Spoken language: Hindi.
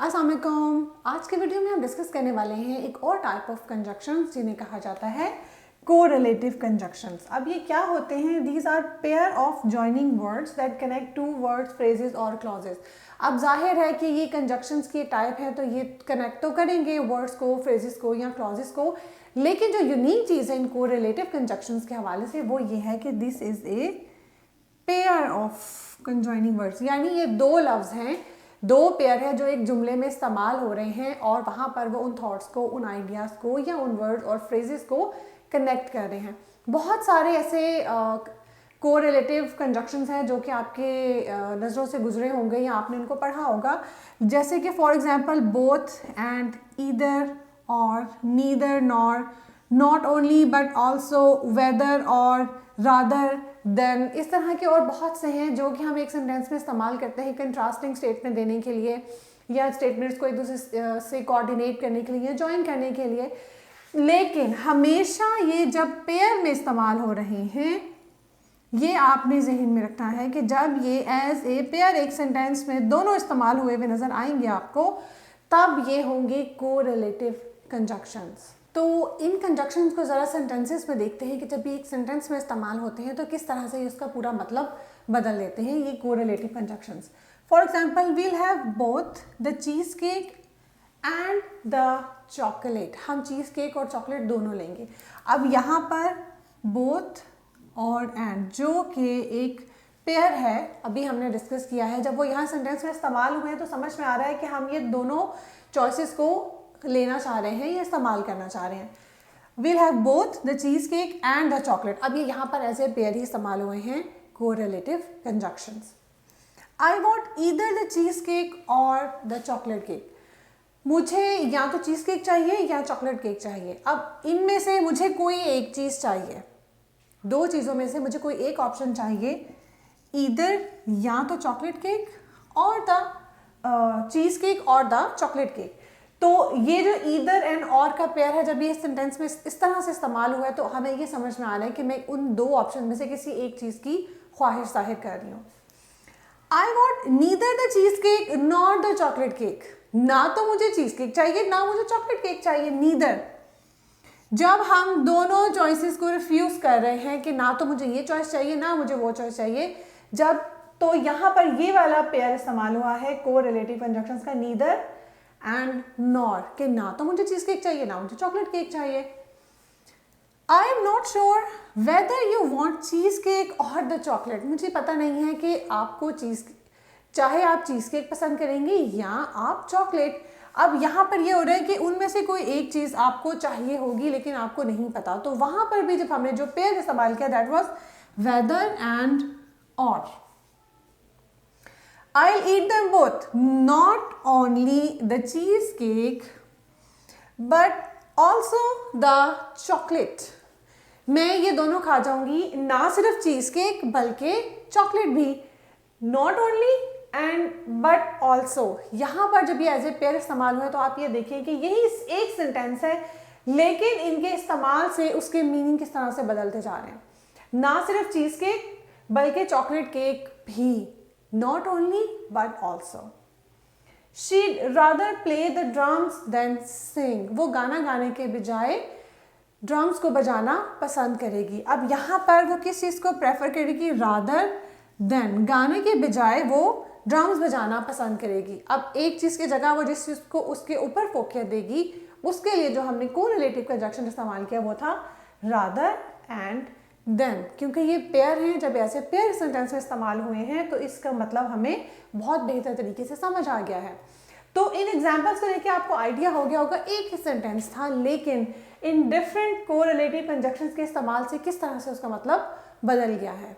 अस्सलाम वालेकुम। आज के वीडियो में हम डिस्कस करने वाले हैं एक और टाइप ऑफ कंजक्शंस जिन्हें कहा जाता है कोरिलेटिव कंजक्शंस। अब ये क्या होते हैं? These are pair of joining words that connect two words, phrases और क्लॉजेस। अब जाहिर है कि ये कंजक्शंस की टाइप है तो ये कनेक्ट तो करेंगे वर्ड्स को, फ्रेजेस को या क्लॉजेस को, लेकिन जो यूनिक चीज़ है इन कोरिलेटिव कंजक्शंस के हवाले से वो ये है कि this is a pair of conjoining words, यानी ये दो लफ्ज़ हैं, दो पेयर है जो एक जुमले में इस्तेमाल हो रहे हैं और वहाँ पर वो उन थॉट्स को, उन आइडियाज़ को या उन वर्ड्स और फ्रेजेस को कनेक्ट कर रहे हैं। बहुत सारे ऐसे कोरिलेटिव कंजक्शंस हैं जो कि आपके नज़रों से गुजरे होंगे या आपने उनको पढ़ा होगा, जैसे कि for example both and, either or, neither nor, not only but also, whether or, rather than. इस तरह के और बहुत से हैं जो कि हम एक सेंटेंस में इस्तेमाल करते हैं कंट्रास्टिंग स्टेटमेंट देने के लिए या स्टेटमेंट्स को एक दूसरे से कोऑर्डिनेट करने के लिए, जॉइन करने के लिए। लेकिन हमेशा ये जब पेयर में इस्तेमाल हो रहे हैं, ये आपने जहन में रखना है कि जब ये एज ए पेयर एक सेंटेंस में दोनों इस्तेमाल हुए हुए नज़र आएंगे आपको, तब ये होंगे कोरिलेटिव कंजक्शंस। तो इन कंजक्शंस को ज़रा सेंटेंसेस में देखते हैं कि जब ये एक सेंटेंस में इस्तेमाल होते हैं तो किस तरह से उसका पूरा मतलब बदल देते हैं ये correlative conjunctions. For example, we'll have both the cheese cake and the chocolate. हम चीज़ केक और चॉकलेट दोनों लेंगे। अब यहाँ पर बोथ और एंड जो कि एक पेयर है, अभी हमने डिस्कस किया है, जब वो यहाँ सेंटेंस में इस्तेमाल हुए हैं तो समझ में आ रहा है कि हम ये दोनों चॉइसेस को लेना चाह रहे हैं या इस्तेमाल करना चाह रहे हैं। We'll have both the cheese cake and the chocolate. अब ये यहाँ पर ऐसे पेयर ही इस्तेमाल हुए हैं correlative conjunctions. I want either the cheese cake और द चॉकलेट केक। मुझे या तो चीज़ केक चाहिए या चॉकलेट केक चाहिए। अब इनमें से मुझे कोई एक चीज़ चाहिए, दो चीज़ों में से मुझे कोई एक ऑप्शन चाहिए, ईदर या तो चॉकलेट केक और द चीज़ केक और द चॉकलेट केक। तो ये जो ईदर एंड और का पेयर है, जब ये सेंटेंस में इस तरह से इस्तेमाल हुआ है तो हमें ये समझ में आ रहा है कि मैं उन दो ऑप्शन में से किसी एक चीज़ की ख्वाहिश जाहिर कर रही हूँ। I want neither the cheese cake not the chocolate cake. ना तो मुझे चीज़ केक चाहिए ना मुझे चॉकलेट केक चाहिए, नीदर। जब हम दोनों चॉइसेस को रिफ्यूज़ कर रहे हैं कि ना तो मुझे ये चॉइस चाहिए ना मुझे वो चॉइस चाहिए, जब तो यहाँ पर ये वाला पेयर इस्तेमाल हुआ है कोरिलेटिव कंजक्शंस का, नीदर एंड नॉर, कि ना तो मुझे चीज़ केक चाहिए ना मुझे चॉकलेट केक चाहिए। I am not sure whether you want cheese cake और द चॉकलेट। मुझे पता नहीं है कि आपको चाहे आप चीज़ केक पसंद करेंगे या आप चॉकलेट। अब यहाँ पर ये हो रहा है कि उनमें से कोई एक चीज़ आपको चाहिए होगी लेकिन आपको नहीं पता। तो वहाँ पर भी जब हमने जो पेयर इस्तेमाल किया, दैट वाज वेदर एंड और। I'll eat them both, not only the cheesecake but also the chocolate. मैं ये दोनों खा जाऊंगी, ना सिर्फ चीज़ केक बल्कि चॉकलेट भी। Not only and but also, यहाँ पर जब ये एज ए पेयर इस्तेमाल हुए तो आप ये देखिए कि यही एक सेंटेंस है लेकिन इनके इस्तेमाल से उसके मीनिंग किस तरह से बदलते जा रहे हैं। ना सिर्फ चीज़ केक बल्कि चॉकलेट केक भी, not only but also. She'd rather play the drums than sing. वो गाना गाने के बजाय ड्रम्स को बजाना पसंद करेगी। अब यहाँ पर वो किस चीज़ को प्रेफर करेगी? rather than, गाने के बजाय वो ड्रम्स बजाना पसंद करेगी। अब एक चीज़ की जगह वो जिस चीज़ को उसके ऊपर फोकस देगी, उसके लिए जो हमने कोरिलेटिव कंजक्शन इस्तेमाल किया वो था rather and देन। क्योंकि ये पेयर हैं, जब ऐसे पेयर सेंटेंस में इस्तेमाल हुए हैं तो इसका मतलब हमें बहुत बेहतर तरीके से समझ आ गया है। तो इन एग्जांपल्स को लेके आपको आइडिया हो गया होगा, एक ही सेंटेंस था लेकिन इन डिफरेंट कोरिलेटिव कंजक्शंस के इस्तेमाल से किस तरह से उसका मतलब बदल गया है।